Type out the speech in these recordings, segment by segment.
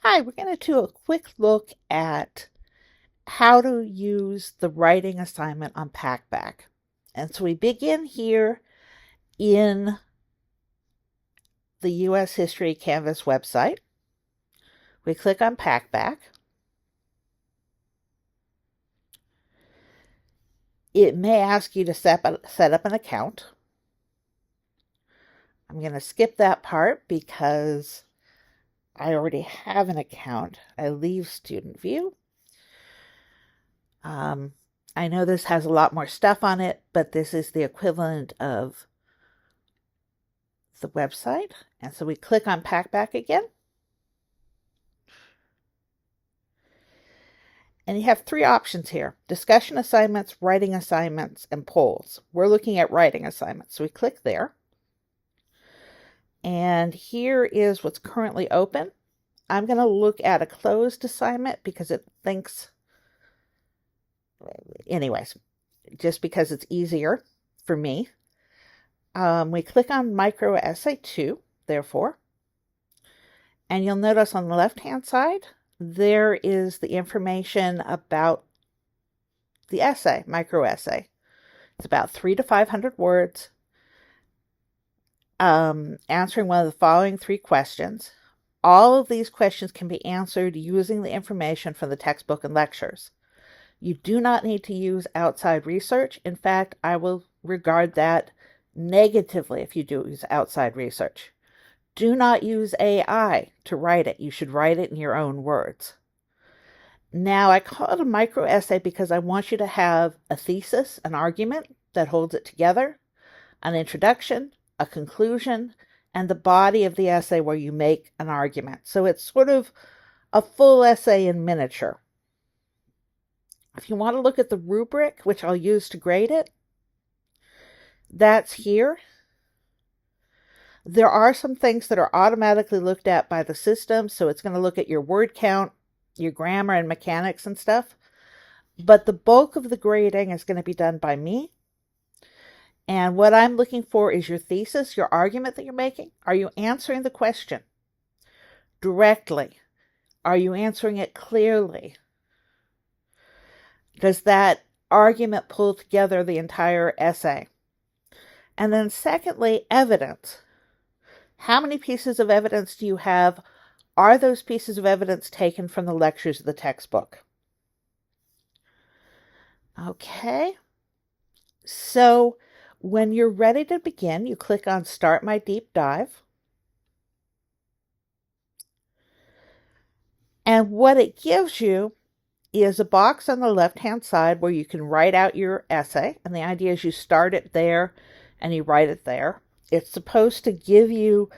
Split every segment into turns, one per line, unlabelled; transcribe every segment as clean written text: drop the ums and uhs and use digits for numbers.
Hi, we're going to do a quick look at how to use the writing assignment on Packback. And so we begin here in the U.S. History Canvas website. We click on Packback. It may ask you to set up an account. I'm going to skip that part because I already have an account. I leave Student View. I know this has a lot more stuff on it, but this is the equivalent of the website. And so we click on Packback again. And you have three options here: discussion assignments, writing assignments, and polls. We're looking at writing assignments. So we click there. And here is what's currently open. I'm going to look at a closed assignment because it thinks, anyways, just because it's easier for me. We click on micro essay 2, therefore. And you'll notice on the left-hand side, there is the information about the essay, micro essay. It's about 300 to 500 words, answering one of the following three questions. All of these questions can be answered using the information from the textbook and lectures. You do not need to use outside research. In fact, I will regard that negatively if you do use outside research. Do not use AI to write it. You should write it in your own words. Now, I call it a micro essay because I want you to have a thesis, an argument that holds it together, an introduction, a conclusion, and the body of the essay where you make an argument. So it's sort of a full essay in miniature. If you want to look at the rubric, which I'll use to grade it, that's here. There are some things that are automatically looked at by the system, so it's going to look at your word count, your grammar and mechanics and stuff. But the bulk of the grading is going to be done by me. And what I'm looking for is your thesis, your argument that you're making. Are you answering the question directly? Are you answering it clearly? Does that argument pull together the entire essay? And then secondly, evidence. How many pieces of evidence do you have? Are those pieces of evidence taken from the lectures of the textbook? Okay. So when you're ready to begin, you click on Start My Deep Dive. And what it gives you is a box on the left-hand side where you can write out your essay. And the idea is you start it there and you write it there. It's supposed to give you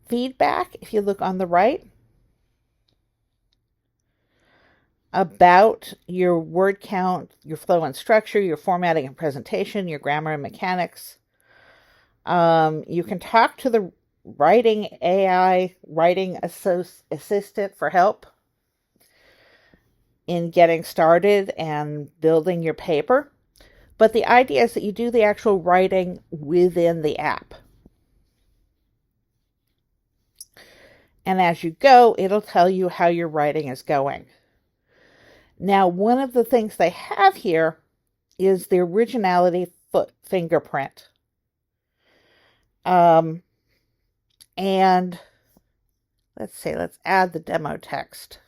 feedback, if you look on the right, about your word count, your flow and structure, your formatting and presentation, your grammar and mechanics. You can talk to the writing AI, writing assistant for help in getting started and building your paper. But the idea is that you do the actual writing within the app. And as you go, it'll tell you how your writing is going. Now, one of the things they have here is the originality fingerprint. And let's add the demo text.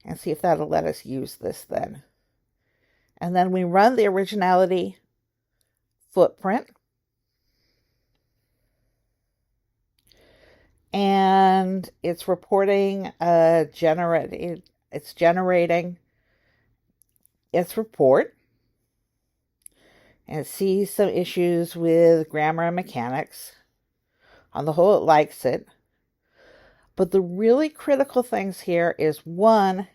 And see if that'll let us use this then. And then we run the originality footprint. And it's reporting it's generating its report. And it sees some issues with grammar and mechanics. On the whole, it likes it. But the really critical things here is, one,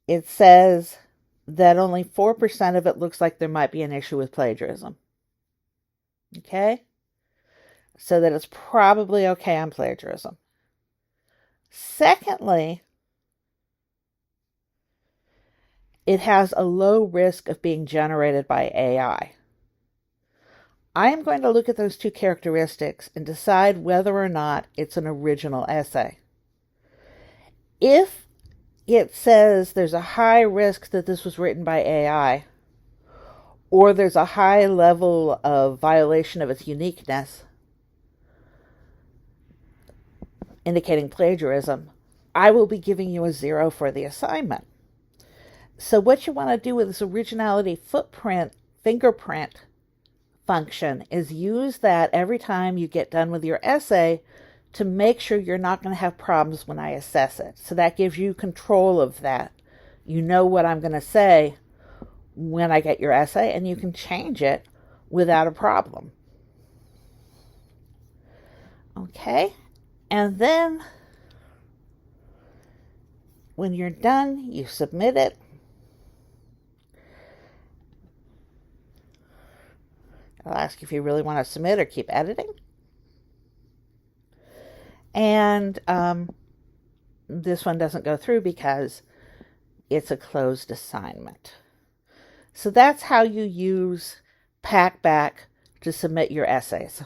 it says that only 4% of it looks like there might be an issue with plagiarism. Okay? So that it's probably okay on plagiarism. Secondly, it has a low risk of being generated by AI. I am going to look at those two characteristics and decide whether or not it's an original essay. If it says there's a high risk that this was written by AI, or there's a high level of violation of its uniqueness, indicating plagiarism, I will be giving you a 0 for the assignment. So what you want to do with this originality fingerprint function is use that every time you get done with your essay to make sure you're not going to have problems when I assess it. So that gives you control of that. You know what I'm going to say when I get your essay, and you can change it without a problem. Okay, and then when you're done, you submit it. I'll ask if you really want to submit or keep editing. And this one doesn't go through because it's a closed assignment. So that's how you use Packback to submit your essays.